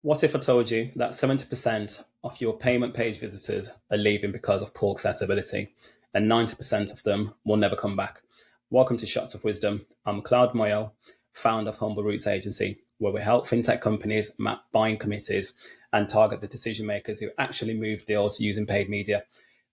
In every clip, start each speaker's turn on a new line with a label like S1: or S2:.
S1: What if I told you that 70% of your payment page visitors are leaving because of poor accessibility and 90% of them will never come back? Welcome to Shots of Wisdom. I'm Claude Moyle, founder of Humble Roots Agency, where we help fintech companies map buying committees and target the decision makers who actually move deals using paid media.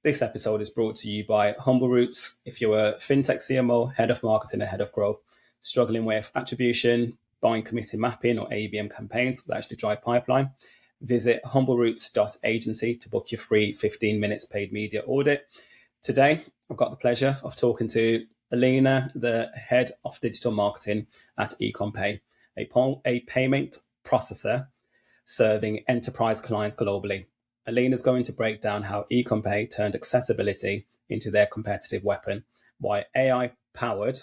S1: This episode is brought to you by Humble Roots. If you're a fintech CMO, head of marketing, or head of growth, struggling with attribution, buying committee mapping, or ABM campaigns that actually drive pipeline, visit humbleroots.agency to book your free 15 minutes paid media audit. Today, I've got the pleasure of talking to Alina, the head of digital marketing at Ecommpay, a payment processor serving enterprise clients globally. Alina's going to break down how Ecommpay turned accessibility into their competitive weapon, why AI-powered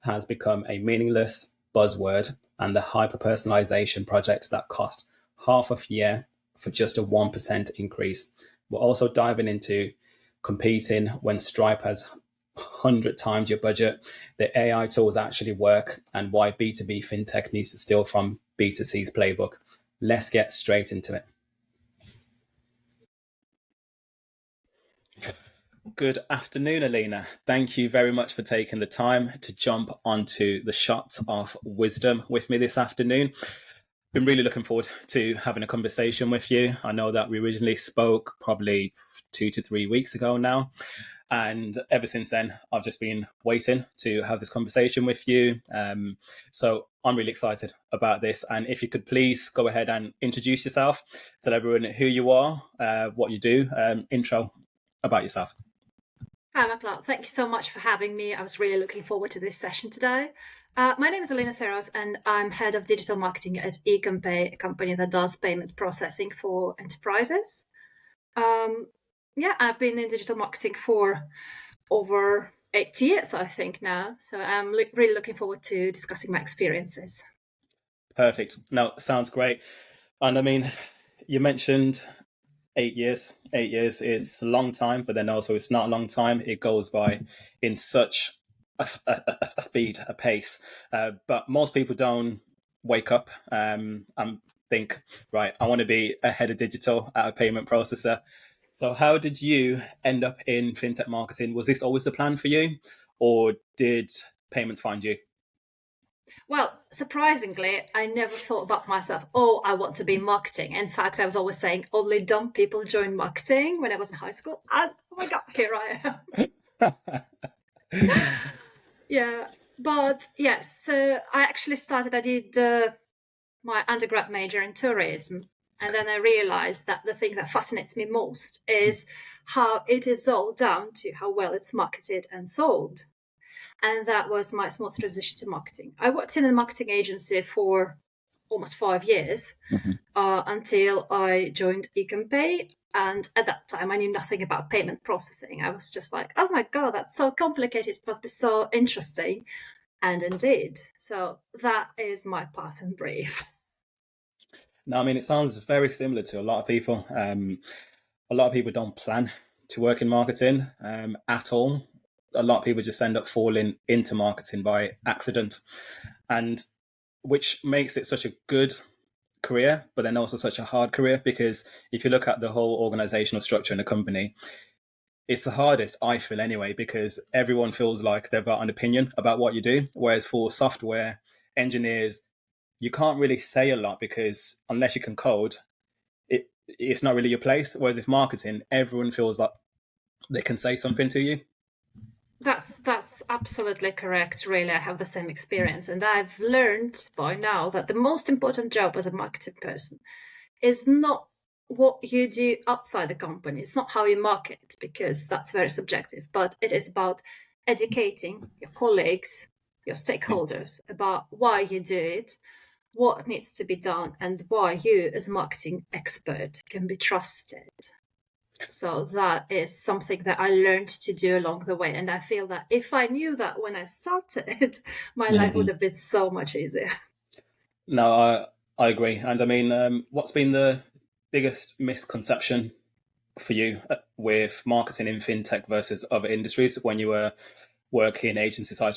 S1: has become a meaningless buzzword, and the hyper-personalisation projects that cost half a year for just a 1% increase. We're also diving into competing when Stripe has 100 times your budget, the AI tools actually work, and why B2B fintech needs to steal from B2C's playbook. Let's get straight into it. Good afternoon, Alina. Thank you very much for taking the time to jump onto the Shots of Wisdom with me this afternoon. Been really looking forward to having a conversation with you. I know that we originally spoke probably 2 to 3 weeks ago now. And ever since then, I've just been waiting to have this conversation with you. So I'm really excited about this. And if you could please go ahead and introduce yourself, tell everyone who you are, what you do, intro about yourself.
S2: Hi, Clark. Thank you so much for having me. I was really looking forward to this session today. My name is Alina Serous, and I'm head of digital marketing at Ecommpay, a company that does payment processing for enterprises. I've been in digital marketing for over 8 years, I think now. So I'm really looking forward to discussing my experiences.
S1: Perfect. No, sounds great. And I mean, you mentioned 8 years. 8 years is a long time, but then also it's not a long time. It goes by in such a speed, a pace. But most people don't wake up and think, right, I want to be a head of digital at a payment processor. So how did you end up in fintech marketing? Was this always the plan for you, or did payments find you?
S2: Well, surprisingly, I never thought about myself, I want to be in marketing. In fact, I was always saying only dumb people join marketing when I was in high school. And oh my God, here I am. Yeah, but yes, so I did my undergrad major in tourism. And then I realized that the thing that fascinates me most is how it is all down to how well it's marketed and sold. And that was my smooth transition to marketing. I worked in a marketing agency for almost 5 years until I joined Ecommpay. And at that time, I knew nothing about payment processing. I was just like, oh my God, that's so complicated. It must be so interesting. And indeed. So that is my path in brief.
S1: No, I mean, it sounds very similar to a lot of people. A lot of people don't plan to work in marketing at all. A lot of people just end up falling into marketing by accident, and which makes it such a good career, but then also such a hard career, because if you look at the whole organizational structure in a company, it's the hardest, I feel anyway, because everyone feels like they've got an opinion about what you do. Whereas for software engineers, you can't really say a lot because unless you can code, it's not really your place. Whereas if marketing, everyone feels like they can say something to you.
S2: That's absolutely correct. Really, I have the same experience, and I've learned by now that the most important job as a marketing person is not what you do outside the company. It's not how you market, because that's very subjective, but it is about educating your colleagues, your stakeholders about why you do it, what needs to be done, and why you as a marketing expert can be trusted. So that is something that I learned to do along the way. And I feel that if I knew that when I started, my life would have been so much easier.
S1: No, I agree. And I mean, what's been the biggest misconception for you with marketing in fintech versus other industries when you were working agency side?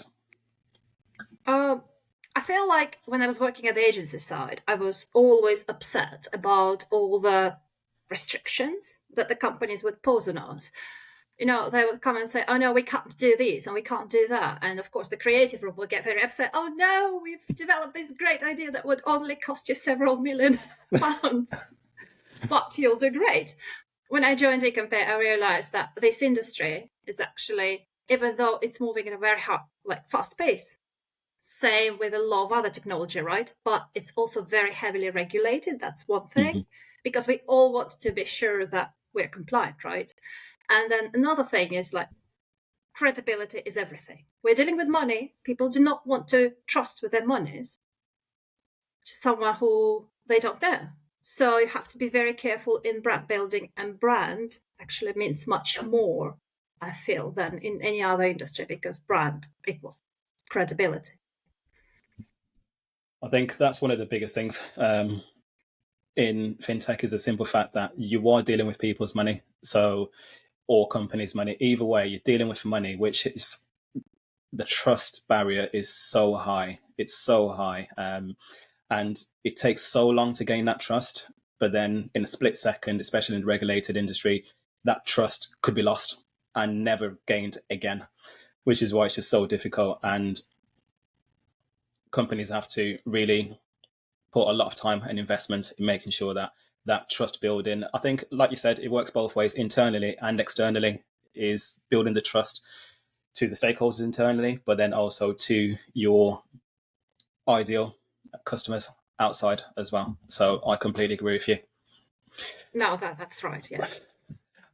S2: I feel like when I was working at the agency side, I was always upset about all the restrictions that the companies would pose on us. They would come and say, oh no, we can't do this and we can't do that. And of course, the creative room would get very upset. Oh no, we've developed this great idea that would only cost you several million pounds, but you'll do great. When I joined Ecommpay, I realized that this industry is actually, even though it's moving at a very fast pace, same with a lot of other technology, right? But it's also very heavily regulated. That's one thing, because we all want to be sure that we're compliant, right? And then another thing is credibility is everything. We're dealing with money. People do not want to trust with their monies to someone who they don't know. So you have to be very careful in brand building, and brand actually means much more, I feel, than in any other industry, because brand equals credibility.
S1: I think that's one of the biggest things in fintech is the simple fact that you are dealing with people's money, or companies' money. Either way, you're dealing with money, which is the trust barrier is so high. It's so high, and it takes so long to gain that trust. But then, in a split second, especially in the regulated industry, that trust could be lost and never gained again, which is why it's just so difficult. And companies have to really put a lot of time and investment in making sure that that trust building, I think, like you said, it works both ways, internally and externally, is building the trust to the stakeholders internally, but then also to your ideal customers outside as well. So I completely agree with you.
S2: No, that's right, yeah.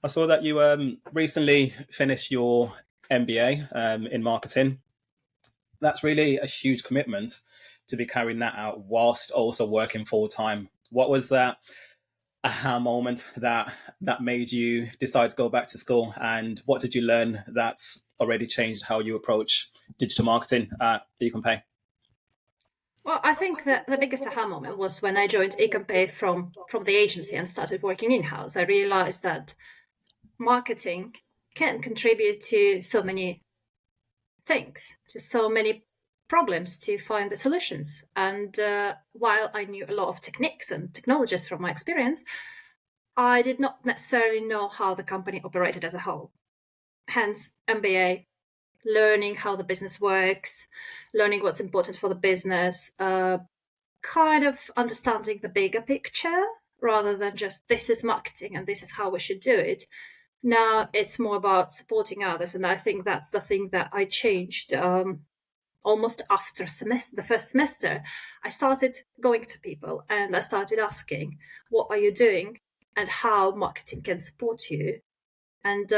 S1: I saw that you recently finished your MBA in marketing. That's really a huge commitment to be carrying that out whilst also working full time. What was that aha moment that made you decide to go back to school, and what did you learn that's already changed how you approach digital marketing at Ecommpay?
S2: Well, I think that the biggest aha moment was when I joined Ecommpay from the agency and started working in-house. I realized that marketing can contribute to so many things, to so many problems, to find the solutions. And while I knew a lot of techniques and technologies from my experience, I did not necessarily know how the company operated as a whole. Hence, MBA, learning how the business works, learning what's important for the business, kind of understanding the bigger picture rather than just this is marketing and this is how we should do it. Now it's more about supporting others, and I think that's the thing that I changed almost after the first semester. I started going to people and I started asking, what are you doing and how marketing can support you? And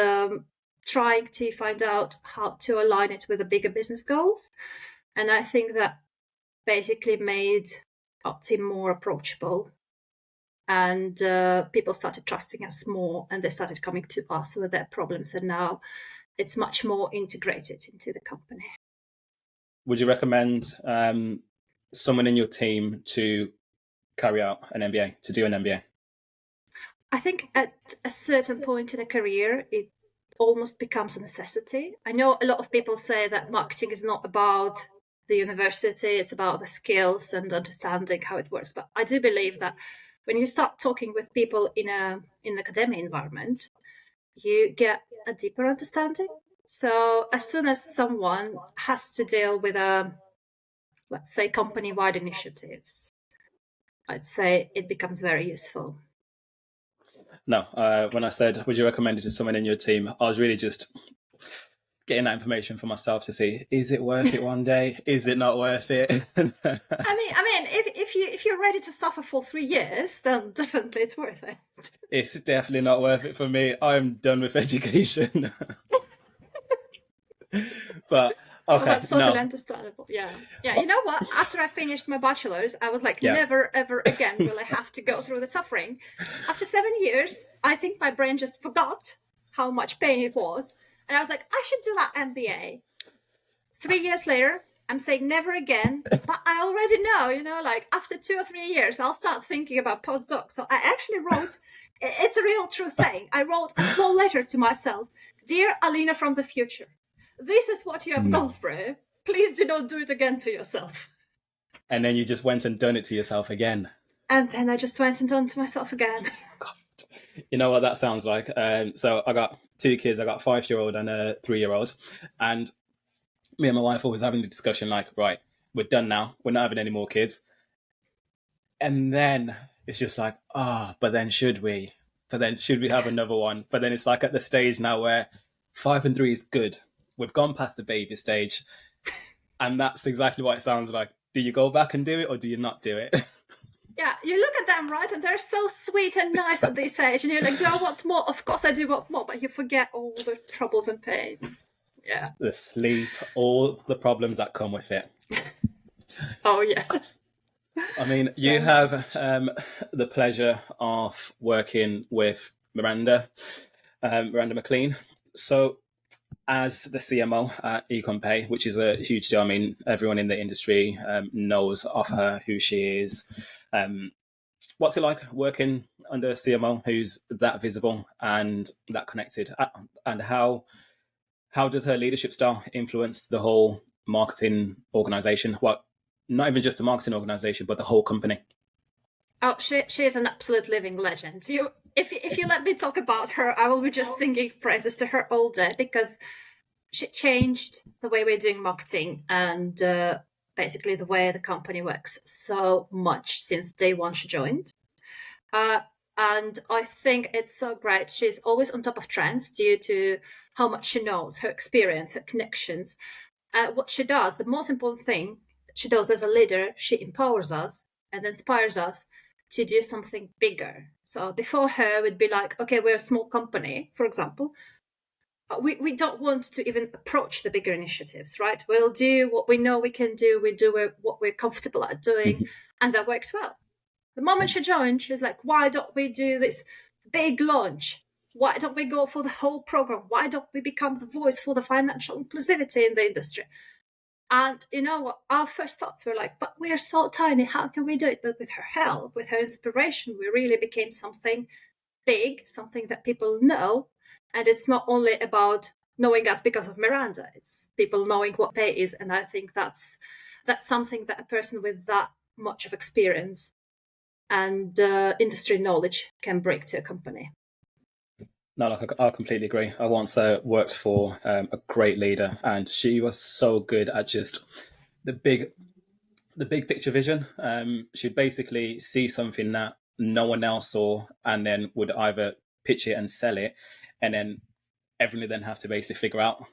S2: trying to find out how to align it with the bigger business goals. And I think that basically made our team more approachable, and people started trusting us more, and they started coming to us with their problems, and now it's much more integrated into the company.
S1: Would you recommend someone in your team to carry out an MBA, to do an MBA?
S2: I think at a certain point in a career, it almost becomes a necessity. I know a lot of people say that marketing is not about the university, it's about the skills and understanding how it works. But I do believe that when you start talking with people in an academic environment, you get a deeper understanding. So as soon as someone has to deal with let's say, company-wide initiatives, I'd say it becomes very useful.
S1: No, when I said, would you recommend it to someone in your team, I was really just getting that information for myself to see, is it worth it one day? Is it not worth it?
S2: I mean, if you're ready to suffer for 3 years, then definitely it's worth it.
S1: It's definitely not worth it for me. I'm done with education. But okay,
S2: that's totally understandable. Yeah. You know what? After I finished my bachelor's, I was like, never ever again will I have to go through the suffering. After 7 years, I think my brain just forgot how much pain it was, and I was like, I should do that MBA. 3 years later, I'm saying never again, but I already know, like after 2 or 3 years, I'll start thinking about postdoc. So I actually wrote, it's a real true thing. I wrote a small letter to myself. Dear Alina from the future, this is what you have gone through. Please do not do it again to yourself.
S1: And then you just went and done it to yourself again.
S2: And then I just went and done to myself again.
S1: God. You know what that sounds like? So I got 2 kids. I got a 5-year-old and a 3-year-old. And me and my wife always having the discussion like, right, we're done now. We're not having any more kids. And then it's just like, but then should we? But then should we have another one? But then it's like at the stage now where 5 and 3 is good. We've gone past the baby stage. And that's exactly what it sounds like. Do you go back and do it or do you not do it?
S2: Yeah, you look at them, right? And they're so sweet and nice at this age. And you're like, do I want more? Of course I do want more. But you forget all the troubles and pains. Yeah.
S1: The sleep, all the problems that come with it.
S2: Oh, yes.
S1: I mean, you have the pleasure of working with Miranda McLean. So, as the CMO at Ecommpay, which is a huge deal. I mean, everyone in the industry knows of her, who she is. What's it like working under a CMO who's that visible and that connected? And how does her leadership style influence the whole marketing organization? Well, not even just the marketing organization, but the whole company.
S2: Oh, she is an absolute living legend. If you let me talk about her, I will be just singing praises to her all day, because she changed the way we're doing marketing and basically the way the company works so much since day one she joined. And I think it's so great. She's always on top of trends due to how much she knows, her experience, her connections. What she does, the most important thing she does as a leader, she empowers us and inspires us to do something bigger. So before her, we'd be like, okay, we're a small company, for example. We don't want to even approach the bigger initiatives, right? We'll do what we know we can do. We do what we're comfortable at doing. And that worked well. The moment she joined, she's like, why don't we do this big launch? Why don't we go for the whole program? Why don't we become the voice for the financial inclusivity in the industry? And you know what? Our first thoughts were like, but we are so tiny. How can we do it? But with her help, with her inspiration, we really became something big, something that people know. And it's not only about knowing us because of Miranda. It's people knowing what pay is. And I think that's something that a person with that much of experience and industry knowledge can bring to a company.
S1: No, like I completely agree. I once worked for a great leader, and she was so good at just the big picture vision. She'd basically see something that no one else saw, and then would either pitch it and sell it, and then everyone then have to basically figure out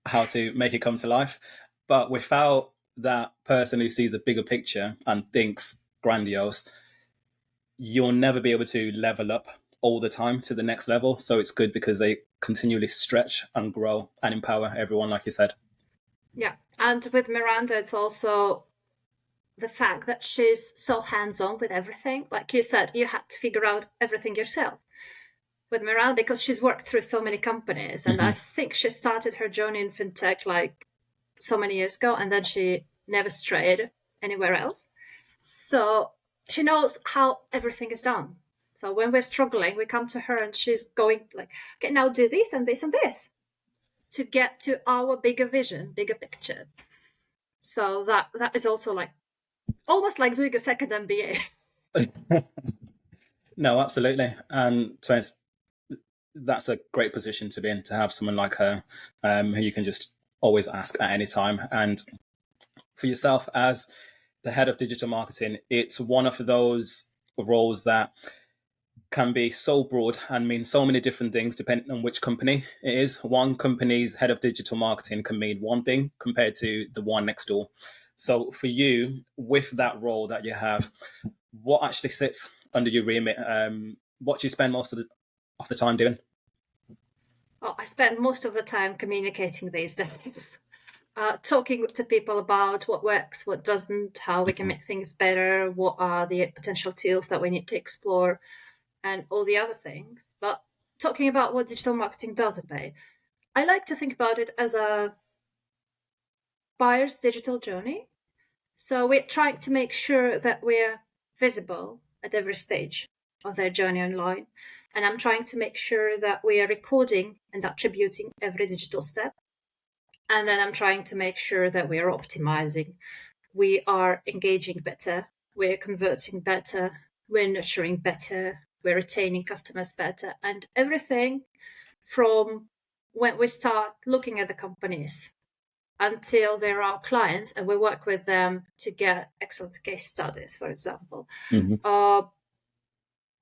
S1: how to make it come to life. But without that person who sees the bigger picture and thinks grandiose, you'll never be able to level up all the time to the next level. So it's good because they continually stretch and grow and empower everyone, like you said.
S2: Yeah. And with Miranda, it's also the fact that she's so hands-on with everything. Like you said, you had to figure out everything yourself. With Miranda, because she's worked through so many companies, and I think she started her journey in fintech like so many years ago, and then she never strayed anywhere else. So she knows how everything is done. So when we're struggling, we come to her and she's going like, okay, now do this and this and this to get to our bigger vision, bigger picture. So that is also like almost like doing a second MBA.
S1: No, absolutely. And that's a great position to be in, to have someone like her who you can just always ask at any time. And for yourself as the head of digital marketing, it's one of those roles that can be so broad and mean so many different things depending on which company it is. One company's head of digital marketing can mean one thing compared to the one next door. So for you, with that role that you have, what actually sits under your remit? What do you spend most of the time doing?
S2: Well, I spend most of the time communicating these days. Talking to people about what works, what doesn't, how we can make things better, what are the potential tools that we need to explore, and all the other things. But talking about what digital marketing does at Bay, I like to think about it as a buyer's digital journey. So we're trying to make sure that we're visible at every stage of their journey online. And I'm trying to make sure that we are recording and attributing every digital step. And then I'm trying to make sure that we are optimizing we are engaging better, we're converting better, we're nurturing better, we're retaining customers better, and everything from when we start looking at the companies until they're our clients and we work with them to get excellent case studies, for example.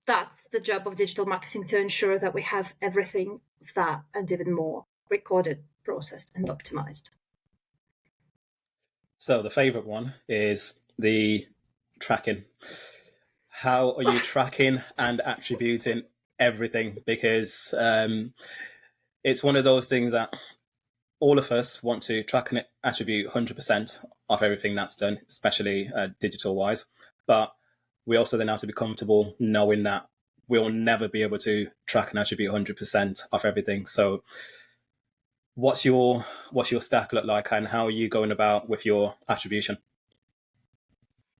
S2: That's the job of digital marketing, to ensure that we have everything of that and even more recorded, processed, and optimized.
S1: So the favorite one is the tracking. How are you tracking and attributing everything? Because it's one of those things that all of us want to track and attribute 100% of everything that's done, especially digital wise. But we also then have to be comfortable knowing that we'll never be able to track and attribute 100% of everything. So what's your stack look like, and how are you going about with your attribution?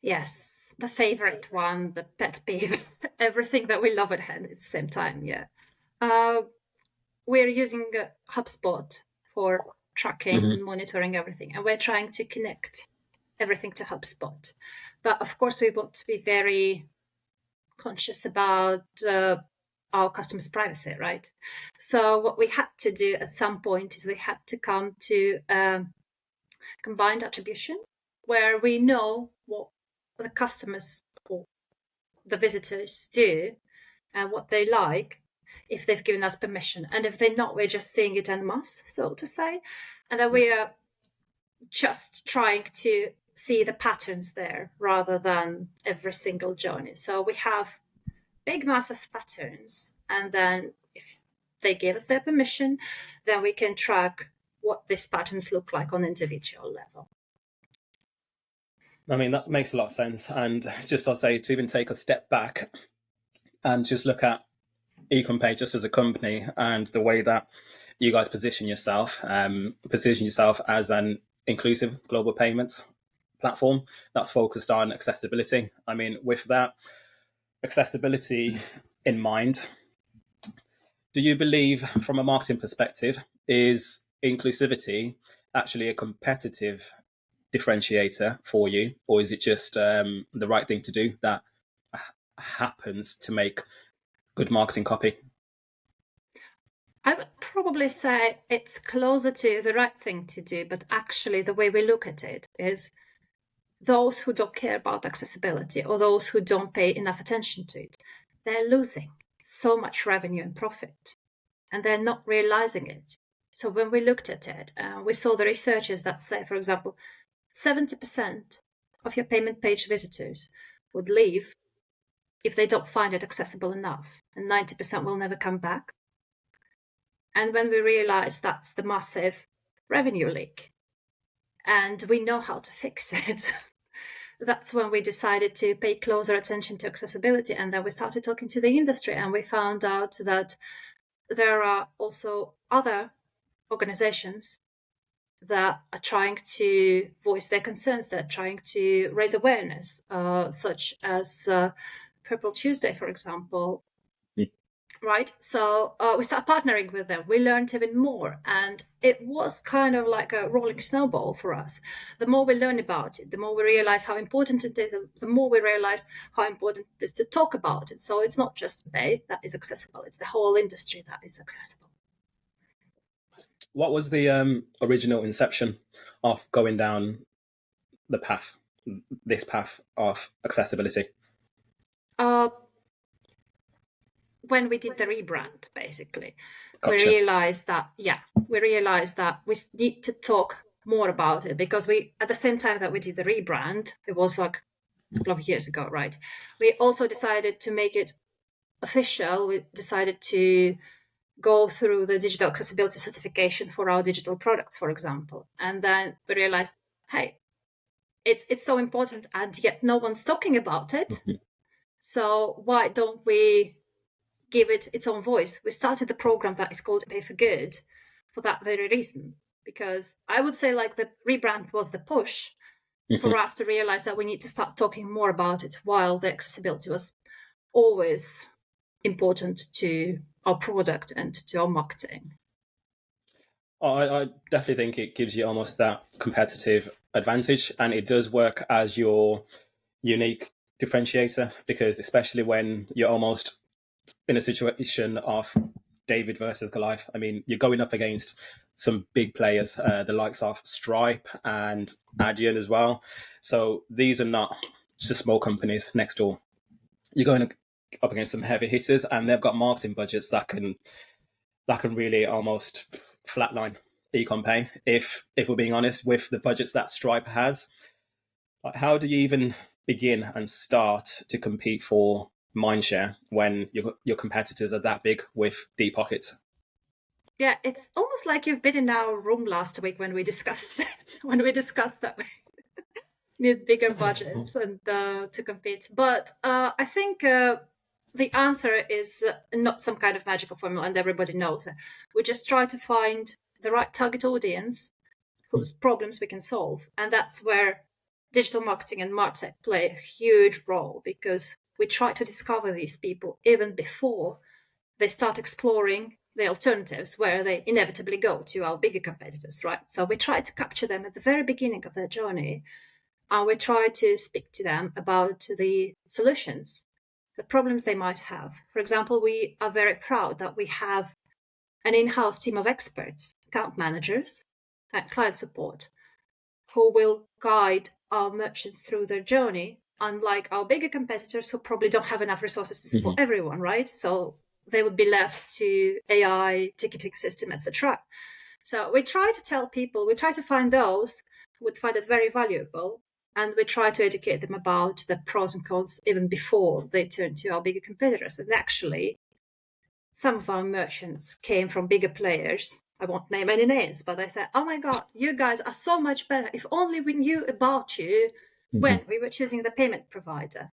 S2: Yes, the favorite one, the pet peeve, everything that we love at the same time. Yeah. We're using HubSpot for tracking and monitoring everything, and we're trying to connect everything to HubSpot. But of course, we want to be very conscious about our customers' privacy, right? So what we had to do at some point is we had to come to combined attribution, where we know what the customers or the visitors do and what they like, if they've given us permission. And if they're not, we're just seeing it en masse, so to say. And then we are just trying to see the patterns there rather than every single journey. So we have big, massive patterns. And then if they give us their permission, then we can track what these patterns look like on individual level.
S1: I mean, that makes a lot of sense. And just I'll say, to even take a step back and just look at Ecommpay just as a company and the way that you guys position yourself as an inclusive global payments platform that's focused on accessibility. I mean, with that accessibility in mind, do you believe, from a marketing perspective, is inclusivity actually a competitive differentiator for you, or is it just the right thing to do that happens to make good marketing copy?
S2: I would probably say it's closer to the right thing to do, but actually the way we look at it is those who don't care about accessibility or those who don't pay enough attention to it, they're losing so much revenue and profit, and they're not realizing it. So when we looked at it, we saw the researchers that say, for example, 70% of your payment page visitors would leave if they don't find it accessible enough, and 90% will never come back. And when we realized that's the massive revenue leak, and we know how to fix it, that's when we decided to pay closer attention to accessibility. And then we started talking to the industry, and we found out that there are also other organizations that are trying to voice their concerns, that are trying to raise awareness, such as Purple Tuesday, for example. Right, so we started partnering with them. We learned even more, and it was kind of like a rolling snowball for us. The more we learn about it, the more we realize how important it is, the more we realize how important it is to talk about it. So it's not just Bay that is accessible, it's the whole industry that is accessible.
S1: What was the original inception of going down this path of accessibility?
S2: When we did the rebrand, basically,
S1: Gotcha.
S2: we realized that we need to talk more about it, because we, at the same time that we did the rebrand, it was like a couple of years ago, right? We also decided to make it official. We decided to go through the digital accessibility certification for our digital products, for example. And then we realized, hey, it's so important, and yet no one's talking about it. Mm-hmm. So why don't we give it its own voice? We started the program that is called Pay for Good for that very reason, because I would say like the rebrand was the push for us to realize that we need to start talking more about it, while the accessibility was always important to our product and to our marketing.
S1: I definitely think it gives you almost that competitive advantage, and it does work as your unique differentiator, because especially when you're almost in a situation of David versus Goliath. I mean, you're going up against some big players, the likes of Stripe and Adyen as well. So these are not just small companies next door. You're going up against some heavy hitters, and they've got marketing budgets that can really almost flatline Ecommpay. If we're being honest, with the budgets that Stripe has, like, how do you even begin and start to compete for mindshare when your competitors are that big with deep pockets?
S2: Yeah, it's almost like you've been in our room last week when we discussed it, that we need bigger budgets and to compete. But I think the answer is not some kind of magical formula, and everybody knows it. We just try to find the right target audience whose problems we can solve, and that's where digital marketing and martech play a huge role, because we try to discover these people even before they start exploring the alternatives where they inevitably go to our bigger competitors, right? So we try to capture them at the very beginning of their journey, and we try to speak to them about the solutions, the problems they might have. For example, we are very proud that we have an in-house team of experts, account managers, and client support, who will guide our merchants through their journey, unlike our bigger competitors who probably don't have enough resources to support everyone, right? So they would be left to AI, ticketing system, etc. So we try to tell people, we try to find those who would find it very valuable, and we try to educate them about the pros and cons even before they turn to our bigger competitors. And actually, some of our merchants came from bigger players. I won't name any names, but they said, oh my God, you guys are so much better. If only we knew about you when we were choosing the payment provider.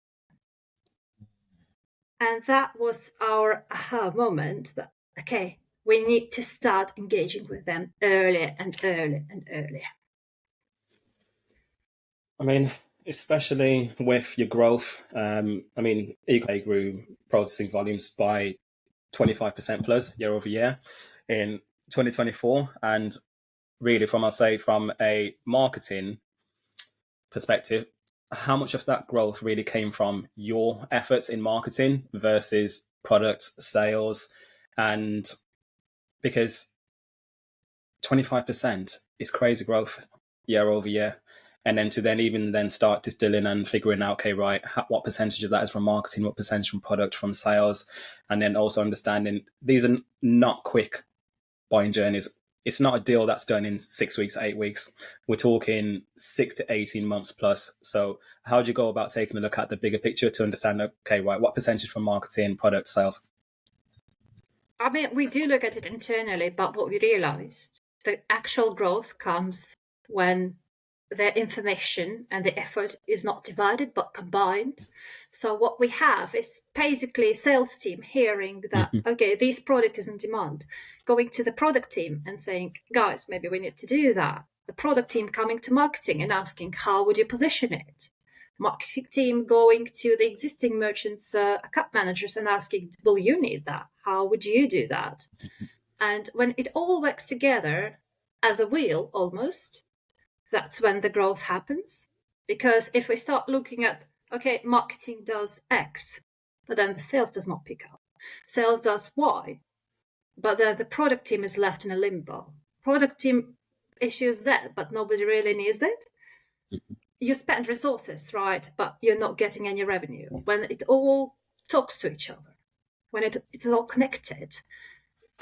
S2: And that was our aha moment that, okay, we need to start engaging with them earlier and earlier and earlier.
S1: I mean, especially with your growth. I mean, Ecommpay grew processing volumes by 25% plus year over year in 2024. And really, from a marketing perspective, how much of that growth really came from your efforts in marketing versus product sales? And because 25% is crazy growth year over year. And then to then start distilling and figuring out, okay, right, what percentage of that is from marketing, what percentage from product, from sales, and then also understanding these are not quick buying journeys. It's not a deal that's done in 6 weeks, 8 weeks. We're talking 6 to 18 months plus. So how do you go about taking a look at the bigger picture to understand, okay, right, what percentage from marketing, product, sales?
S2: I mean, we do look at it internally, but what we realized, the actual growth comes when the information and the effort is not divided but combined. So what we have is basically a sales team hearing that, okay, this product is in demand, going to the product team and saying, guys, maybe we need to do that. The product team coming to marketing and asking, how would you position it? Marketing team going to the existing merchants, account managers, and asking, will you need that? How would you do that? And when it all works together as a wheel almost, that's when the growth happens. Because if we start looking at, okay, marketing does X, but then the sales does not pick up. Sales does Y, but then the product team is left in a limbo. Product team issues Z, but nobody really needs it. You spend resources, right, but you're not getting any revenue. When it all talks to each other, when it's all connected,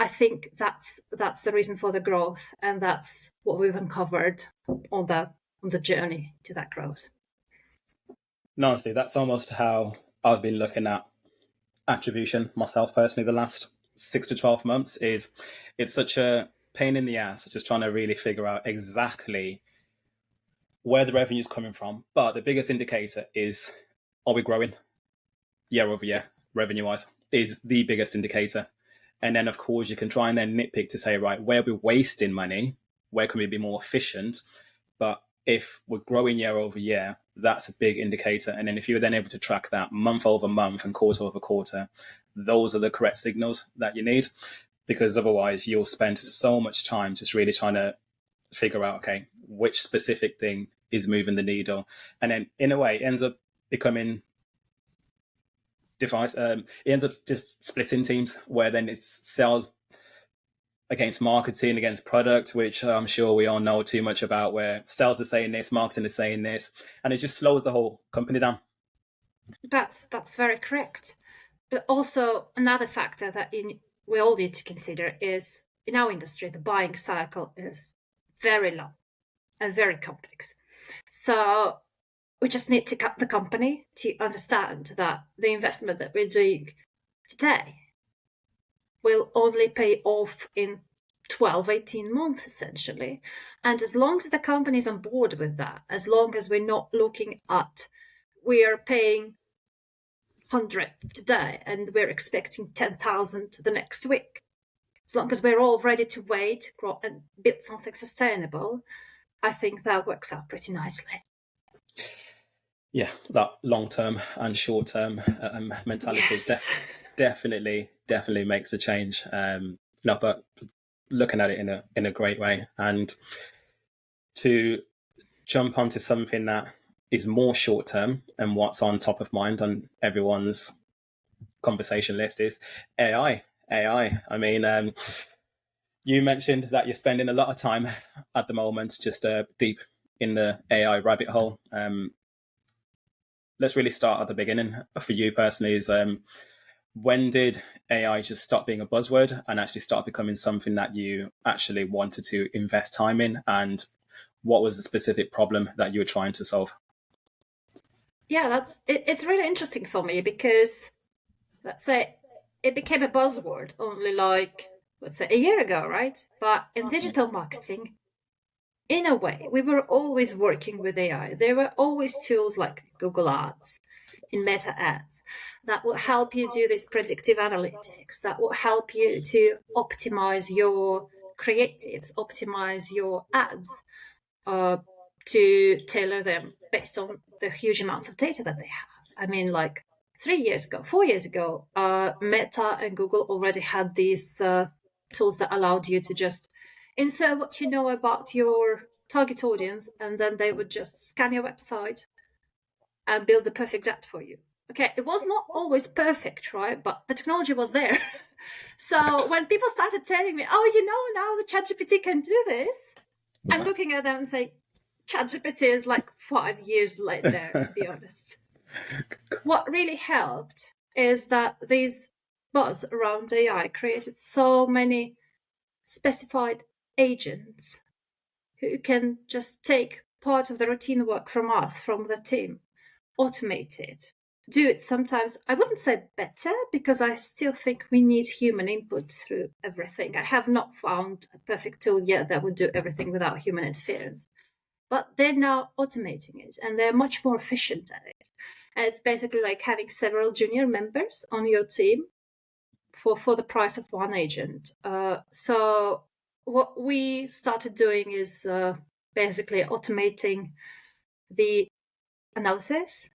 S2: I think that's the reason for the growth, and that's what we've uncovered on the journey to that growth.
S1: No, honestly, that's almost how I've been looking at Attribution myself personally the last 6 to 12 months. Is it's such a pain in the ass just trying to really figure out exactly where the revenue is coming from. But the biggest indicator is, are we growing year over year, revenue wise, is the biggest indicator. And then, of course, you can try and then nitpick to say, right, where we're wasting money, where can we be more efficient? But if we're growing year over year, that's a big indicator. And then if you're then able to track that month over month and quarter over quarter, those are the correct signals that you need. because otherwise you'll spend so much time just really trying to figure out, okay, which specific thing is moving the needle. And then in a way, it ends up becoming it ends up just splitting teams where then it's sales against marketing, against product, which I'm sure we all know too much about, where sales are saying this, marketing is saying this, and it just slows the whole company down.
S2: That's very correct. But also another factor that we all need to consider is in our industry, the buying cycle is very long and very complex. So we just need to cut the company to understand that the investment that we're doing today will only pay off in 12, 18 months, essentially. And as long as the company is on board with that, as long as we're not looking at, we are paying 100 today and we're expecting 10,000 the next week. As long as we're all ready to wait, grow, and build something sustainable, I think that works out pretty nicely.
S1: Yeah, that long-term and short-term mentality
S2: Yes.
S1: definitely makes a change. No, but looking at it in a great way, and to jump onto something that is more short-term and what's on top of mind on everyone's conversation list is AI. I mean, you mentioned that you're spending a lot of time at the moment just deep in the AI rabbit hole. Let's really start at the beginning for you personally. Is when did AI just stop being a buzzword and actually start becoming something that you actually wanted to invest time in? And what was the specific problem that you were trying to solve?
S2: Yeah, it's really interesting for me because, let's say, it became a buzzword only like, let's say, a year ago, right? But in digital marketing, in a way, we were always working with AI. There were always tools like Google Ads, in Meta Ads, that will help you do this predictive analytics, that will help you to optimize your creatives, optimize your ads, to tailor them based on the huge amounts of data that they have. I mean, like 3 years ago, 4 years ago, Meta and Google already had these tools that allowed you to just insert what you know about your target audience, and then they would just scan your website and build the perfect ad for you. Okay, it was not always perfect, right? But the technology was there. So when people started telling me, oh, now the ChatGPT can do this, I'm looking at them and saying, ChatGPT is like 5 years later, to be honest. What really helped is that these buzz around AI created so many specified agents who can just take part of the routine work from us, from the team, automate it, do it sometimes, I wouldn't say better, because I still think we need human input through everything. I have not found a perfect tool yet that would do everything without human interference. But they're now automating it and they're much more efficient at it. And it's basically like having several junior members on your team for the price of one agent. So what we started doing is basically automating the analysis,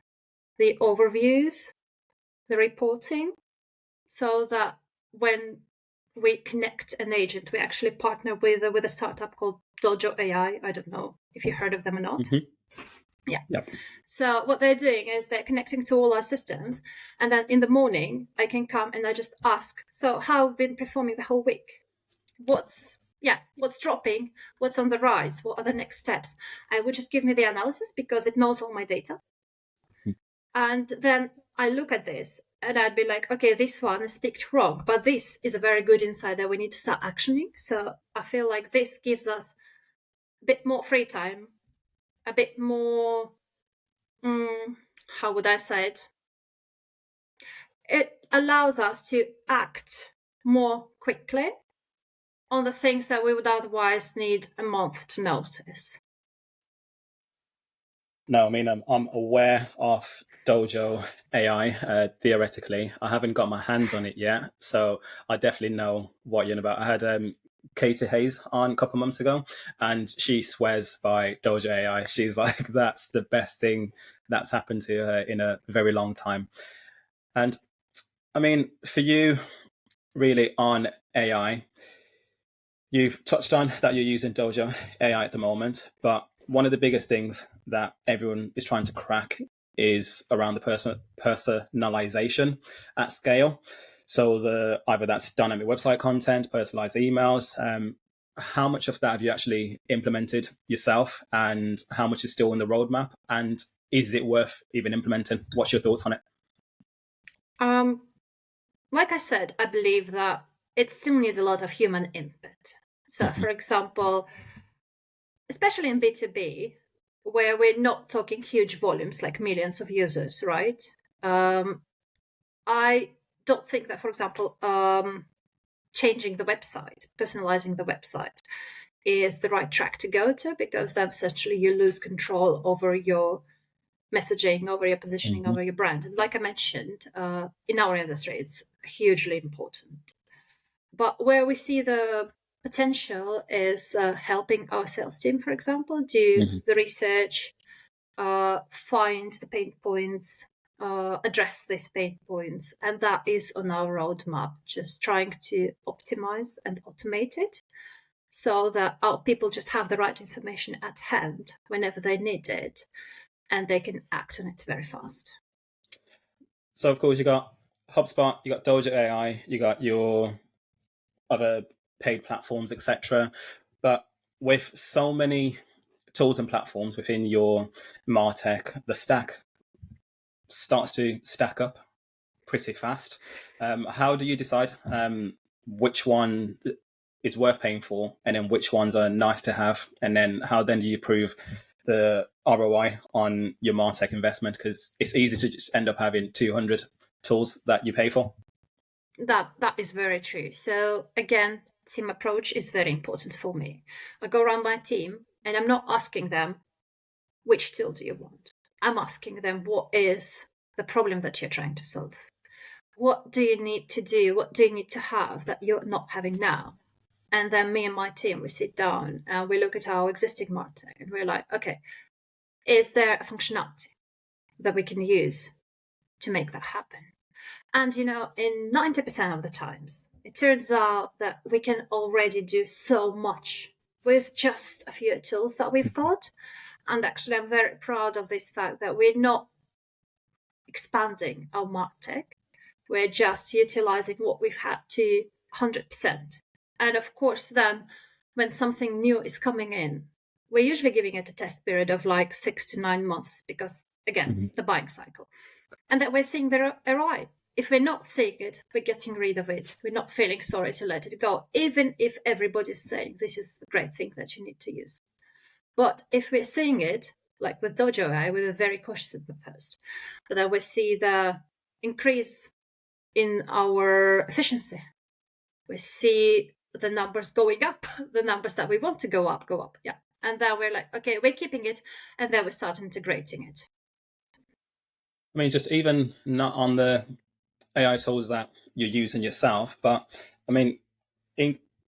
S2: the overviews, the reporting, so that when we connect an agent, we actually partner with a startup called Dojo AI. I don't know if you heard of them or not.
S1: Mm-hmm.
S2: Yeah.
S1: Yep.
S2: So what they're doing is they're connecting to all our systems, and then in the morning I can come and I just ask, so how have been performing the whole week? What's dropping? What's on the rise? What are the next steps? And it would just give me the analysis because it knows all my data. And then I look at this and I'd be like, okay, this one is picked wrong, but this is a very good insight that we need to start actioning. So I feel like this gives us a bit more free time, a bit more, how would I say it? It allows us to act more quickly on the things that we would otherwise need a month to notice.
S1: No, I mean, I'm aware of Dojo AI, theoretically. I haven't got my hands on it yet, so I definitely know what you're about. I had Katie Hayes on a couple of months ago, and she swears by Dojo AI. She's like, that's the best thing that's happened to her in a very long time. And I mean, for you, really on AI. You've touched on that you're using Dojo AI at the moment, but one of the biggest things that everyone is trying to crack is around the personalization at scale. So either that's dynamic website content, personalized emails. How much of that have you actually implemented yourself, and how much is still in the roadmap? And is it worth even implementing? What's your thoughts on it?
S2: Like I said, I believe that it still needs a lot of human input. So, for example, especially in B2B, where we're not talking huge volumes like millions of users, right? I don't think that, for example, changing the website, personalizing the website is the right track to go to, because then essentially you lose control over your messaging, over your positioning, over your brand. And like I mentioned, in our industry, it's hugely important. But where we see the potential is helping our sales team, for example, do the research, find the pain points, address these pain points. And that is on our roadmap, just trying to optimize and automate it so that our people just have the right information at hand whenever they need it, and they can act on it very fast.
S1: So, of course, you got HubSpot, you got Dojo AI, you got your other paid platforms, etc. But with so many tools and platforms within your MarTech, the stack starts to stack up pretty fast. How do you decide which one is worth paying for, and then which ones are nice to have, and then how then do you prove the ROI on your MarTech investment? Because it's easy to just end up having 200 tools that you pay for.
S2: That is very true. So again, team approach is very important for me. I go around my team and I'm not asking them, which tool do you want? I'm asking them, what is the problem that you're trying to solve? What do you need to do? What do you need to have that you're not having now? And then me and my team, we sit down and we look at our existing MarTech and we're like, okay, is there a functionality that we can use to make that happen? And, in 90% of the times, it turns out that we can already do so much with just a few tools that we've got. And actually, I'm very proud of this fact that we're not expanding our MarTech. We're just utilizing what we've had to 100%. And of course, then when something new is coming in, we're usually giving it a test period of like 6 to 9 months because, again, the buying cycle. And that we're seeing the ROI. If we're not seeing it, we're getting rid of it. We're not feeling sorry to let it go, even if everybody's saying this is a great thing that you need to use. But if we're seeing it, like with Dojo AI, we were very cautious at the first. But then we see the increase in our efficiency. We see the numbers going up, the numbers that we want to go up. Yeah. And then we're like, okay, we're keeping it. And then we start integrating it.
S1: I mean, just even not on the AI tools that you're using yourself, but I mean,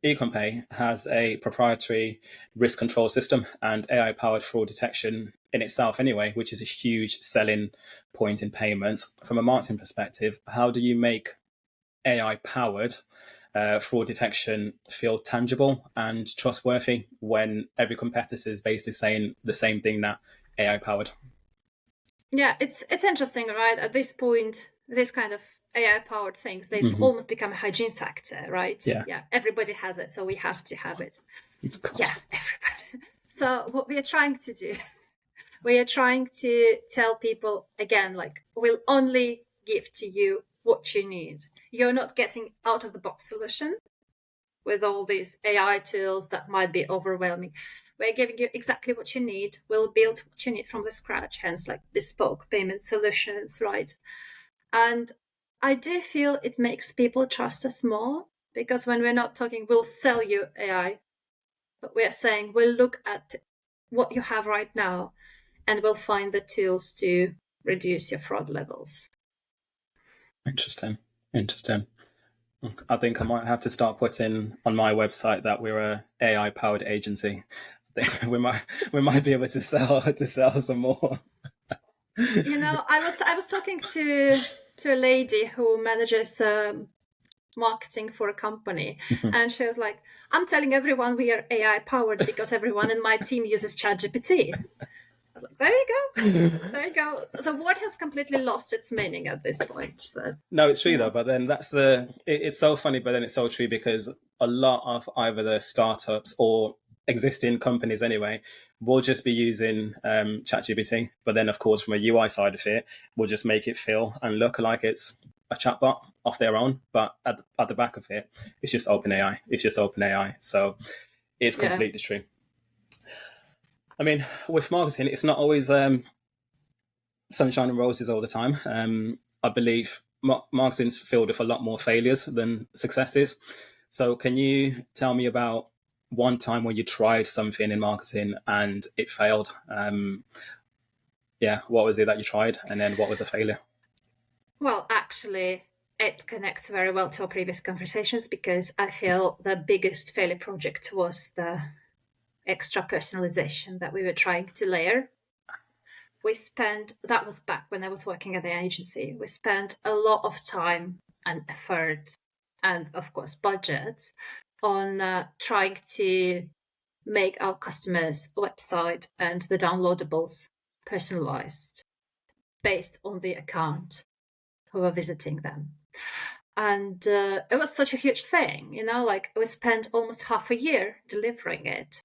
S1: Ecommpay has a proprietary risk control system and AI-powered fraud detection in itself anyway, which is a huge selling point in payments. From a marketing perspective, how do you make AI-powered fraud detection feel tangible and trustworthy when every competitor is basically saying the same thing, that AI-powered?
S2: Yeah, it's interesting, right? At this point, this kind of AI-powered things, they've almost become a hygiene factor, right?
S1: Yeah.
S2: Everybody has it, so we have to have it.
S1: God.
S2: Yeah, everybody. So what we are trying to do, we are trying to tell people, again, like, we'll only give to you what you need. You're not getting out-of-the-box solution with all these AI tools that might be overwhelming. We're giving you exactly what you need. We'll build what you need from the scratch, hence like bespoke payment solutions, right? And I do feel it makes people trust us more, because when we're not talking, we'll sell you AI, but we're saying we'll look at what you have right now and we'll find the tools to reduce your fraud levels.
S1: Interesting. I think I might have to start putting on my website that we're a AI powered agency. I think we might be able to sell some more.
S2: I was talking to a lady who manages marketing for a company. And she was like, I'm telling everyone we are AI powered because everyone in my team uses ChatGPT. I was like, there you go. There you go. The word has completely lost its meaning at this point. So
S1: No, it's true though. But then it's so funny, but then it's so true because a lot of either the startups or existing companies anyway will just be using ChatGPT. But then, of course, from a UI side of it, we'll just make it feel and look like it's a chatbot of their own. But at the back of it, it's just OpenAI. It's just OpenAI. So it's completely true. I mean, with marketing, it's not always sunshine and roses all the time. I believe marketing's filled with a lot more failures than successes. So can you tell me about one time when you tried something in marketing and it failed? What was it that you tried, and then what was a failure?
S2: Well, actually, it connects very well to our previous conversations because I feel the biggest failure project was the extra personalization that we were trying to layer. That was back when I was working at the agency. We spent a lot of time and effort and, of course, budget on trying to make our customers' website and the downloadables personalized based on the account who are visiting them. And it was such a huge thing, like we spent almost half a year delivering it.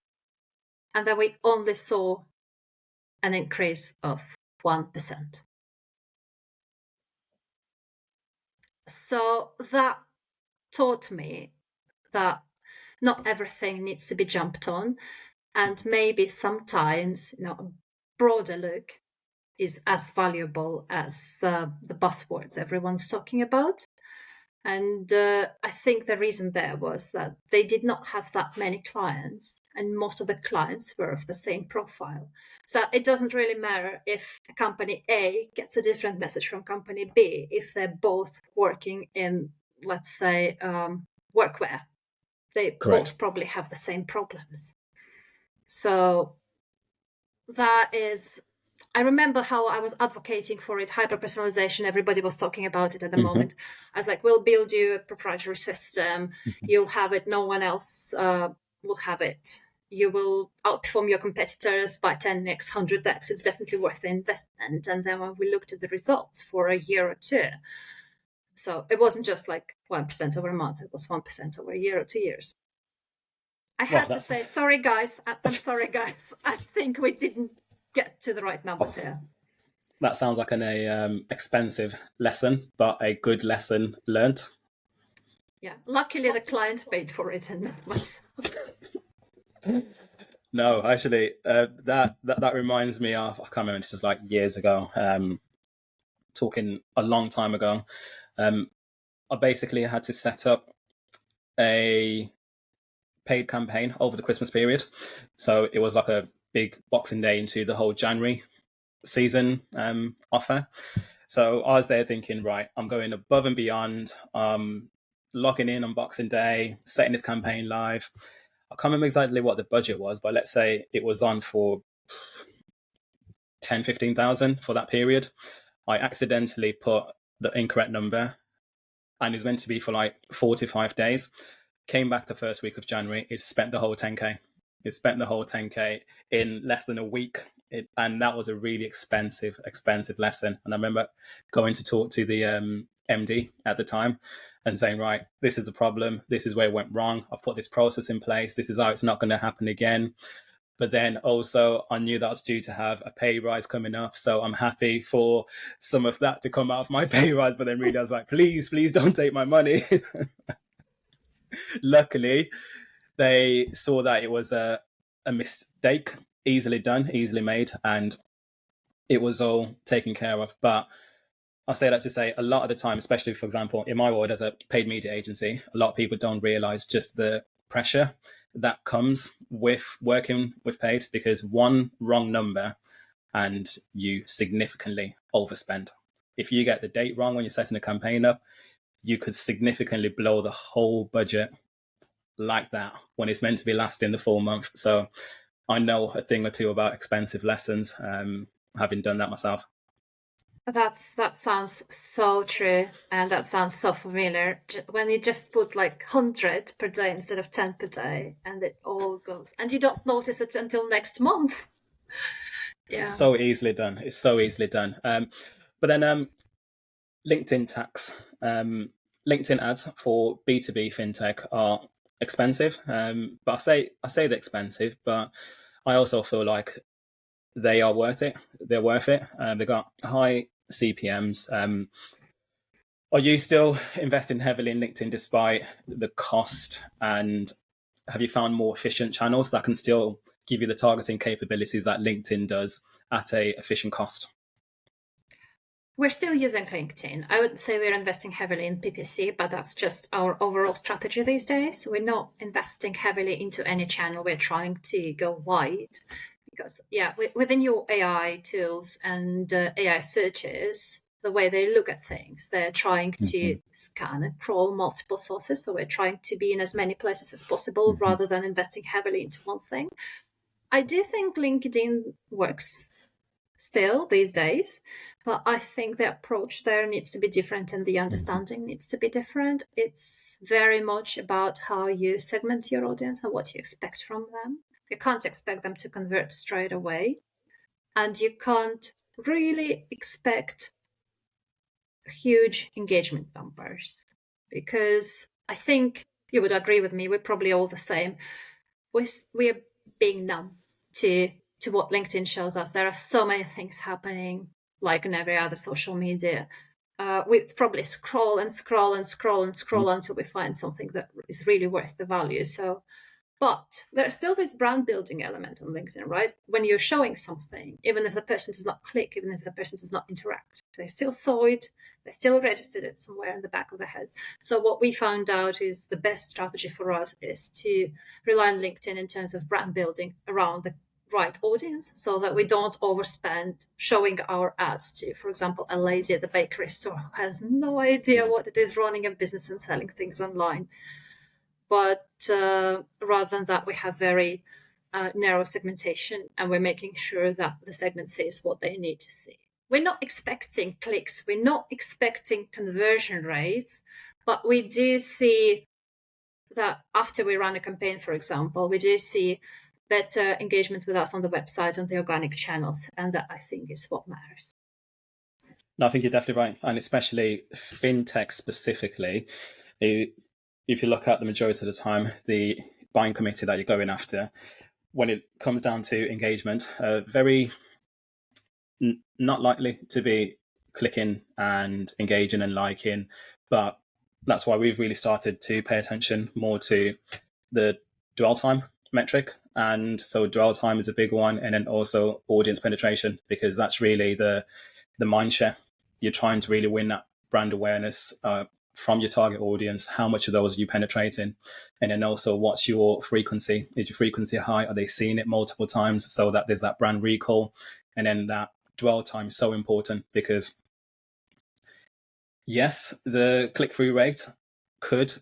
S2: And then we only saw an increase of 1%. So that taught me that not everything needs to be jumped on. And maybe sometimes, a broader look is as valuable as the buzzwords everyone's talking about. And I think the reason there was that they did not have that many clients, and most of the clients were of the same profile. So it doesn't really matter if company A gets a different message from company B if they're both working in, let's say, workwear. They both probably have the same problems. So that is, I remember how I was advocating for it, hyper-personalisation. Everybody was talking about it at the moment. I was like, we'll build you a proprietary system. You'll have it. No one else will have it. You will outperform your competitors by 10x, 100x. It's definitely worth the investment. And then when we looked at the results for a year or two, so it wasn't just like 1% over a month. It was 1% over a year or 2 years. I had to say, sorry, guys. I'm sorry, guys. I think we didn't get to the right numbers here.
S1: That sounds like an expensive lesson, but a good lesson learned.
S2: Yeah, luckily the client paid for it and not myself.
S1: No, actually, that reminds me of, I can't remember, this is like years ago, talking a long time ago. I basically had to set up a paid campaign over the Christmas period. So it was like a big Boxing Day into the whole January season offer. So I was there thinking, right, I'm going above and beyond, logging in on Boxing Day, setting this campaign live. I can't remember exactly what the budget was, but let's say it was on for 10, 15,000 for that period. I accidentally put the incorrect number, and it was meant to be for like 45 days. Came back the first week of January, it spent the whole 10K. It spent the whole 10K in less than a week. And that was a really expensive lesson. And I remember going to talk to the MD at the time and saying, right, this is a problem. This is where it went wrong. I've put this process in place. This is how it's not going to happen again. But then also I knew that I was due to have a pay rise coming up. So I'm happy for some of that to come out of my pay rise. But then really I was like, please don't take my money. Luckily, they saw that it was a mistake, easily done, easily made, and it was all taken care of. But I say that to say a lot of the time, especially, for example, in my world as a paid media agency, a lot of people don't realize just the pressure that comes with working with paid, because one wrong number and you significantly overspend. If you get the date wrong when you're setting a campaign up, you could significantly blow the whole budget like that when it's meant to be lasting the full month. So I know a thing or two about expensive lessons, having done that myself.
S2: That sounds so true, and that sounds so familiar. When you just put like 100 per day instead of 10 per day, and it all goes, and you don't notice it until next month. Yeah.
S1: So easily done. It's so easily done. But then LinkedIn tax. LinkedIn ads for B2B fintech are expensive. But I say they're expensive, but I also feel like they are worth it. They're worth it. They've got high CPMs. Are you still investing heavily in LinkedIn despite the cost? And have you found more efficient channels that can still give you the targeting capabilities that LinkedIn does at a efficient cost?
S2: We're still using LinkedIn. I would say we're investing heavily in PPC, but that's just our overall strategy these days. We're not investing heavily into any channel. We're trying to go wide because, yeah, within your AI tools and AI searches, the way they look at things, they're trying to scan and crawl multiple sources. So we're trying to be in as many places as possible rather than investing heavily into one thing. I do think LinkedIn works still these days, but I think the approach there needs to be different and the understanding needs to be different. It's very much about how you segment your audience and what you expect from them. You can't expect them to convert straight away, and you can't really expect huge engagement numbers, because I think you would agree with me, we're probably all the same. We're being numb to what LinkedIn shows us. There are so many things happening, like in every other social media. We probably scroll and scroll and scroll and scroll until we find something that is really worth the value. So, but there's still this brand building element on LinkedIn, right? When you're showing something, even if the person does not click, even if the person does not interact, they still saw it, they still registered it somewhere in the back of the head. So what we found out is the best strategy for us is to rely on LinkedIn in terms of brand building around the right audience, so that we don't overspend showing our ads to, for example, a lady at the bakery store who has no idea what it is running a business and selling things online. But rather than that, we have very narrow segmentation, and we're making sure that the segment sees what they need to see. We're not expecting clicks, we're not expecting conversion rates, but we do see that after we run a campaign, for example, we do see better engagement with us on the website, on the organic channels, and that I think is what matters.
S1: No, I think you're definitely right. And especially fintech specifically, if you look at the majority of the time, the buying committee that you're going after, when it comes down to engagement, very not likely to be clicking and engaging and liking. But that's why we've really started to pay attention more to the dwell time metric. And so dwell time is a big one. And then also audience penetration, because that's really the mind share. You're trying to really win that brand awareness from your target audience. How much of those are you penetrating? And then also, what's your frequency? Is your frequency high? Are they seeing it multiple times, so that there's that brand recall? And then that dwell time is so important, because yes, the click-through rate could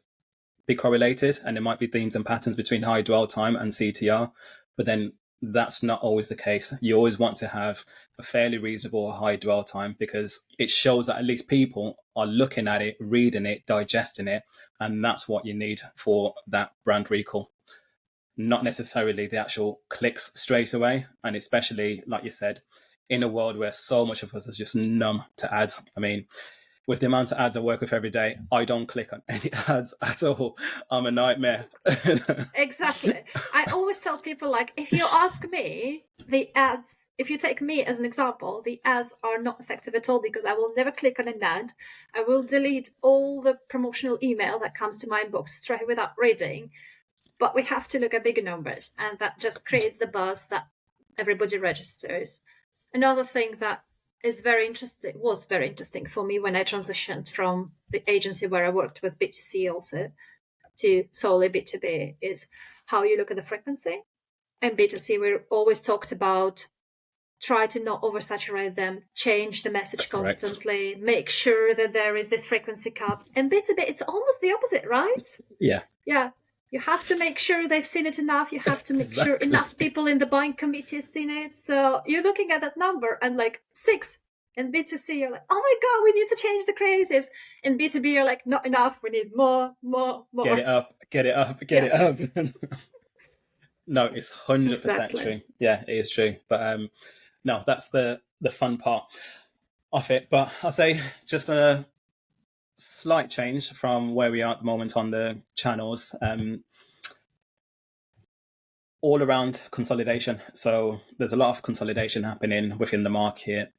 S1: be correlated, and there might be themes and patterns between high dwell time and CTR, but then that's not always the case. You always want to have a fairly reasonable high dwell time, because it shows that at least people are looking at it, reading it, digesting it, and that's what you need for that brand recall. Not necessarily the actual clicks straight away. And especially, like you said, in a world where so much of us is just numb to ads. I mean, with the amount of ads I work with every day, I don't click on any ads at all. I'm a nightmare.
S2: Exactly. I always tell people, like, if you ask me, the ads, if you take me as an example, the ads are not effective at all, because I will never click on an ad. I will delete all the promotional email that comes to my inbox straight without reading. But we have to look at bigger numbers, and that just creates the buzz that everybody registers. Another thing that was very interesting for me when I transitioned from the agency where I worked with B2C also to solely B2B is how you look at the frequency. In B2C, we always talked about try to not oversaturate them, change the message constantly, Correct. Make sure that there is this frequency cap. In B2B, it's almost the opposite, right?
S1: Yeah.
S2: Yeah. You have to make sure they've seen it enough. You have to make
S1: Exactly.
S2: sure enough people in the buying committee have seen it. So you're looking at that number and like 6 In B2C, you're like, oh my God, we need to change the creatives. In B2B, you're like, not enough. We need more.
S1: Get it up.
S2: Yes.
S1: It up. No, it's 100%
S2: Exactly.
S1: true. Yeah, it is true. But no, that's the fun part of it. But I'll say just a slight change from where we are at the moment on the channels. All around consolidation. So there's a lot of consolidation happening within the market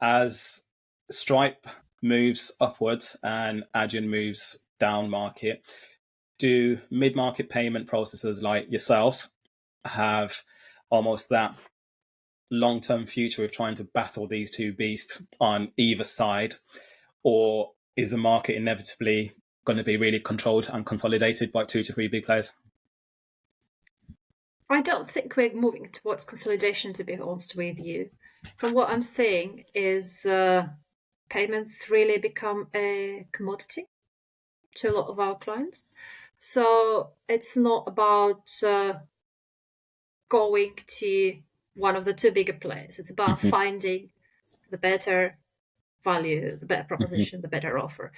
S1: as Stripe moves upwards and Adyen moves down market. Do mid-market payment processors like yourselves have almost that long-term future of trying to battle these two beasts on either side, or is the market inevitably going to be really controlled and consolidated by 2 to 3 big players?
S2: I don't think we're moving towards consolidation, to be honest with you. From what I'm seeing is payments really become a commodity to a lot of our clients. So it's not about going to one of the two bigger players. It's about finding the better value, the better proposition, the better offer.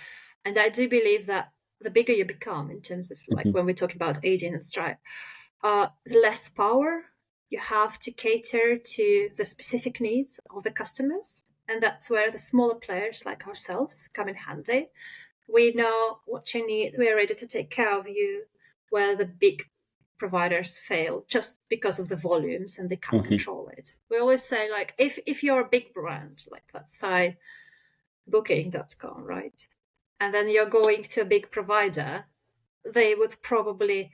S2: And I do believe that the bigger you become in terms of like when we talk about Adyen and Stripe, the less power you have to cater to the specific needs of the customers. And that's where the smaller players like ourselves come in handy. We know what you need. We're ready to take care of you, where the big providers fail just because of the volumes and they can't control it. We always say, like, if you're a big brand, like let's say booking.com, right? And then you're going to a big provider, they would probably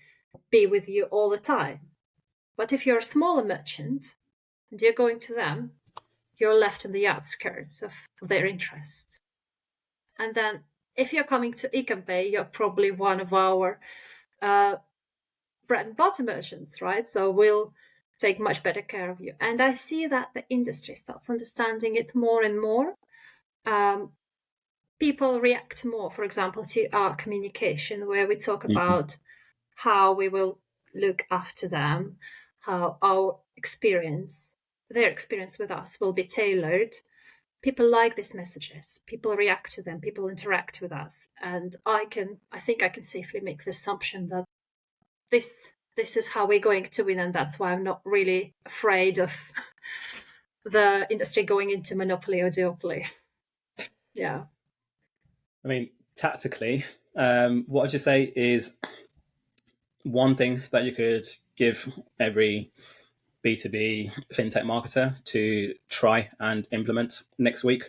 S2: be with you all the time. But if you're a smaller merchant and you're going to them, you're left in the outskirts of their interest. And then if you're coming to Ecommpay, you're probably one of our bread and butter merchants, right? So we'll take much better care of you. And I see that the industry starts understanding it more and more. People react more, for example, to our communication, where we talk about how we will look after them, how our experience, their experience with us will be tailored. People like these messages. People react to them. People interact with us. And I think I can safely make the assumption that this is how we're going to win. And that's why I'm not really afraid of the industry going into monopoly or duopoly. Yeah.
S1: I mean, tactically, what would you say is one thing that you could give every B2B fintech marketer to try and implement next week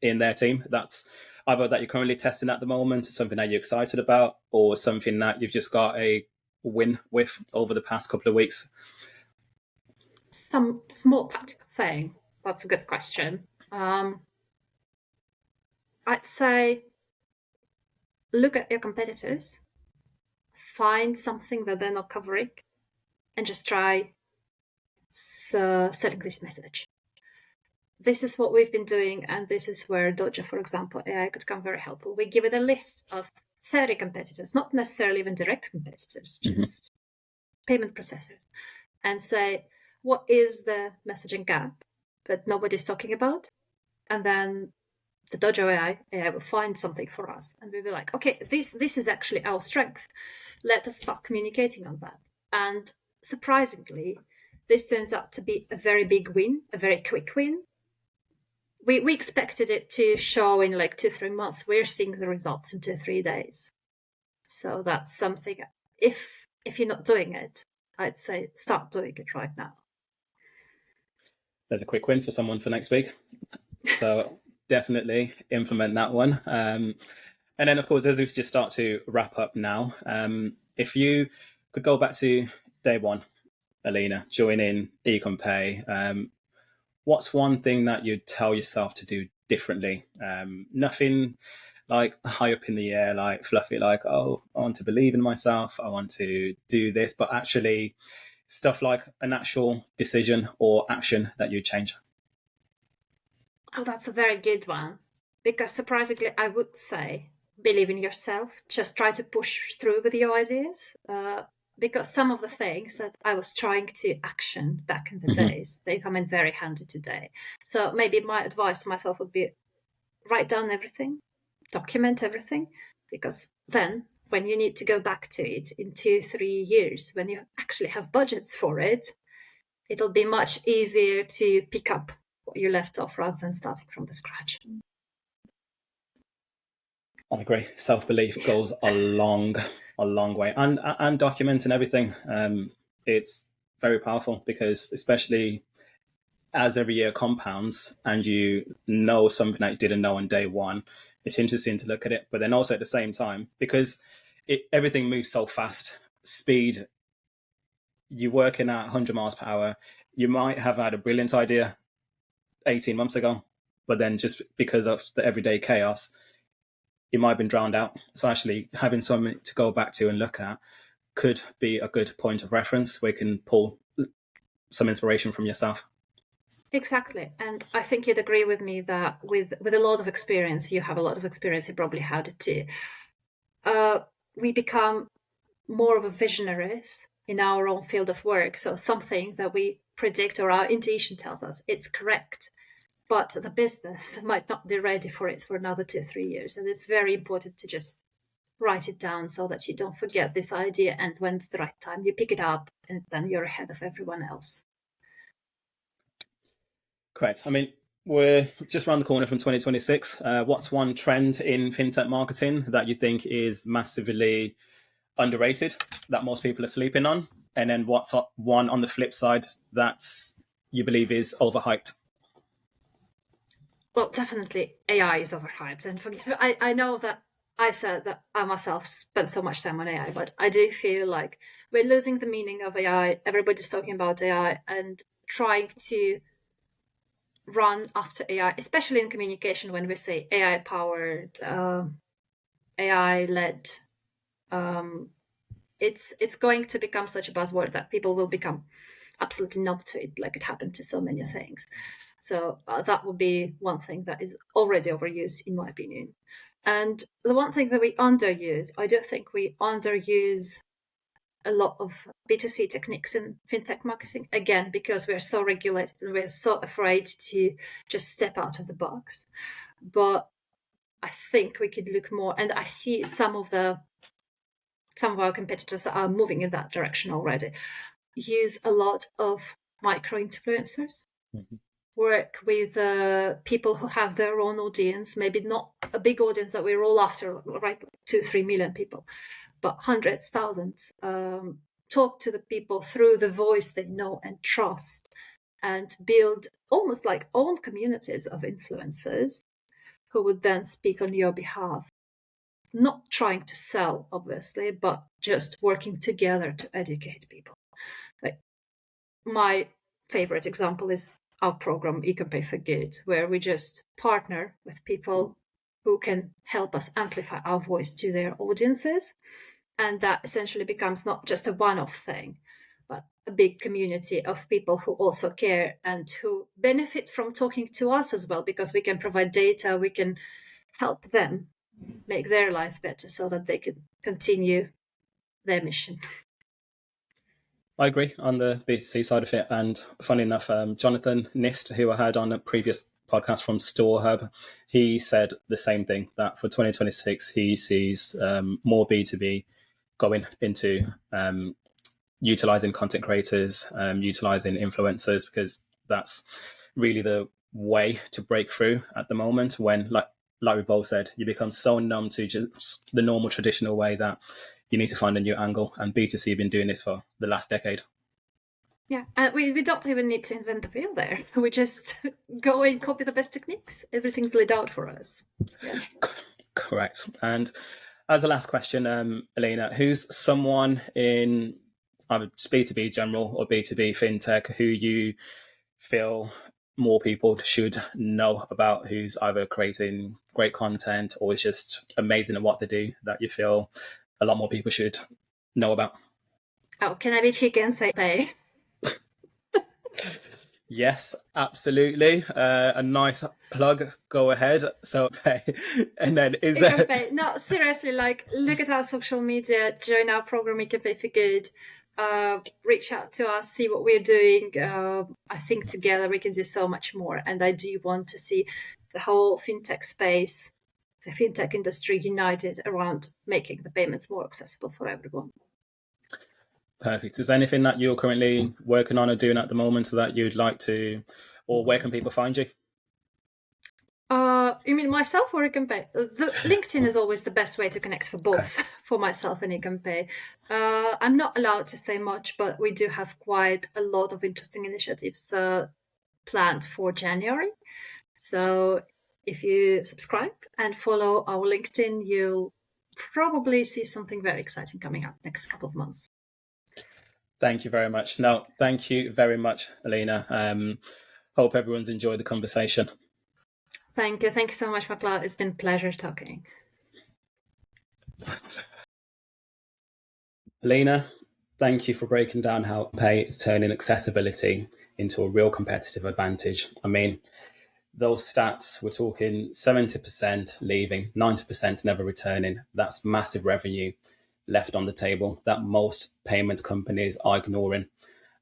S1: in their team? That's either that you're currently testing at the moment, something that you're excited about, or something that you've just got a win with over the past couple of weeks.
S2: Some small tactical thing. That's a good question. I'd say look at your competitors, find something that they're not covering, and just try selling this message. This is what we've been doing, and this is where Dojo, for example, AI could come very helpful. We give it a list of 30 competitors, not necessarily even direct competitors, just payment processors, and say, what is the messaging gap that nobody's talking about? And then the Dojo AI will find something for us, and we'll be like, okay, this is actually our strength. Let us start communicating on that. And surprisingly, this turns out to be a very big win, a very quick win. We expected it to show in like 2-3 months. We're seeing the results in 2-3 days. So that's something. If you're not doing it, I'd say start doing it right now.
S1: There's a quick win for someone for next week. So definitely implement that one. And then, of course, as we just start to wrap up now, if you could go back to day one, Alina, joining Ecommpay, what's one thing that you'd tell yourself to do differently? Nothing like high up in the air, like fluffy, like, oh, I want to believe in myself, I want to do this, but actually stuff like an actual decision or action that you change.
S2: Oh, that's a very good one. Because surprisingly, I would say believe in yourself. Just try to push through with your ideas. because some of the things that I was trying to action back in the days, they come in very handy today. So maybe my advice to myself would be write down everything, document everything, because then when you need to go back to it in 2-3 years, when you actually have budgets for it, it'll be much easier to pick up what you left off rather than starting from the scratch.
S1: I agree. Self-belief goes a long way, and documenting everything. It's very powerful because, especially as every year compounds and you know something that you didn't know on day one, it's interesting to look at it. But then also at the same time, because everything moves so fast, speed, you're working at 100 miles per hour, you might have had a brilliant idea 18 months ago, but then just because of the everyday chaos, it might have been drowned out. So actually having something to go back to and look at could be a good point of reference where you can pull some inspiration from yourself.
S2: Exactly. And I think you'd agree with me that with a lot of experience, you have a lot of experience, you probably had it too. We become more of a visionaries in our own field of work. So something that we predict or our intuition tells us it's correct, but the business might not be ready for it for another 2-3 years. And it's very important to just write it down so that you don't forget this idea. And when it's the right time, you pick it up and then you're ahead of everyone else.
S1: Correct. I mean, we're just around the corner from 2026. What's one trend in fintech marketing that you think is massively underrated that most people are sleeping on? And then what's one on the flip side that's you believe is overhyped?
S2: Well, definitely AI is overhyped. And I know that I said that I myself spent so much time on AI, but I do feel like we're losing the meaning of AI. Everybody's talking about AI and trying to run after AI, especially in communication when we say AI powered, AI led. It's going to become such a buzzword that people will become absolutely numb to it, like it happened to so many things. So that would be one thing that is already overused, in my opinion. And the one thing that we underuse, I do think we underuse a lot of B2C techniques in fintech marketing, again, because we're so regulated and we're so afraid to just step out of the box. But I think we could look more, and I see some of our competitors are moving in that direction already. Use a lot of micro influencers, work with people who have their own audience, maybe not a big audience that we're all after, right? 2-3 million people, but hundreds, thousands. Talk to the people through the voice they know and trust, and build almost like own communities of influencers who would then speak on your behalf. Not trying to sell, obviously, but just working together to educate people. Like, my favorite example is our program Ecommpay for Good, where we just partner with people who can help us amplify our voice to their audiences. And that essentially becomes not just a one-off thing, but a big community of people who also care and who benefit from talking to us as well, because we can provide data, we can help them make their life better so that they can continue their mission.
S1: I agree on the B2C side of it. And funny enough, Jonathan Nist, who I heard on a previous podcast from StoreHub, he said the same thing, that for 2026, he sees more B2B going into utilizing content creators, utilizing influencers, because that's really the way to break through at the moment when, like we both said, you become so numb to just the normal traditional way that you need to find a new angle. And B2C have been doing this for the last decade.
S2: Yeah, we don't even need to invent the wheel there. We just go and copy the best techniques. Everything's laid out for us. Yeah.
S1: Correct. And as a last question, Alina, who's someone in either B2B general or B2B fintech who you feel more people should know about, who's either creating great content or is just amazing at what they do, that you feel a lot more people should know about?
S2: Oh, can I be cheeky and say pay?
S1: Yes, absolutely. A nice plug. Go ahead. So, and then is there?
S2: Ecommpay. No, seriously, like look at our social media, join our program Ecommpay for Good. Reach out to us, see what we're doing. I think together we can do so much more. And I do want to see the whole fintech space, the fintech industry united around making the payments more accessible for everyone.
S1: Perfect. Is there anything that you're currently working on or doing at the moment so that you'd like to, or where can people find you?
S2: You mean myself or Ecommpay? The LinkedIn is always the best way to connect for both, for myself and Ecommpay. I'm not allowed to say much, but we do have quite a lot of interesting initiatives planned for January. So if you subscribe and follow our LinkedIn, you'll probably see something very exciting coming up next couple of months.
S1: Thank you very much. No, thank you very much, Alina. Hope everyone's enjoyed the conversation.
S2: Thank you. Thank you so much, MacLeod. It's been a pleasure talking.
S1: Alina, thank you for breaking down how Pay is turning accessibility into a real competitive advantage. I mean, those stats, we're talking 70% leaving, 90% never returning. That's massive revenue left on the table that most payment companies are ignoring.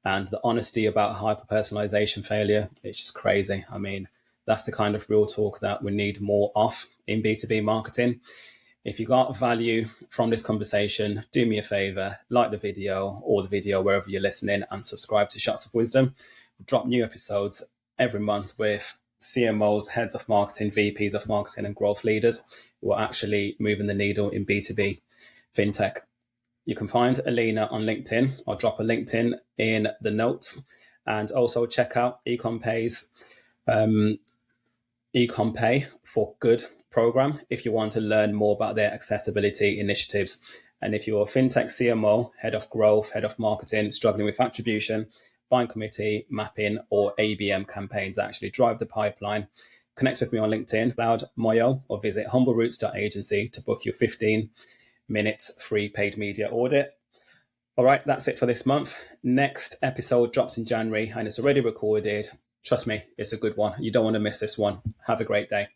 S1: And the honesty about hyper-personalisation failure, it's just crazy. I mean, that's the kind of real talk that we need more of in B2B marketing. If you got value from this conversation, do me a favor, like the video or the video wherever you're listening and subscribe to Shots of Wisdom. We drop new episodes every month with CMOs, heads of marketing, VPs of marketing and growth leaders who are actually moving the needle in B2B fintech. You can find Alina on LinkedIn. I'll drop a LinkedIn in the notes, and also check out Ecommpay's Ecommpay for Good program if you want to learn more about their accessibility initiatives. And if you're a fintech CMO, head of growth, head of marketing, struggling with attribution, buying committee, mapping, or ABM campaigns that actually drive the pipeline, connect with me on LinkedIn, Cloud Moyo, or visit humbleroots.agency to book your 15 minutes free paid media audit. All right, that's it for this month. Next episode drops in January and it's already recorded. Trust me, it's a good one. You don't want to miss this one. Have a great day.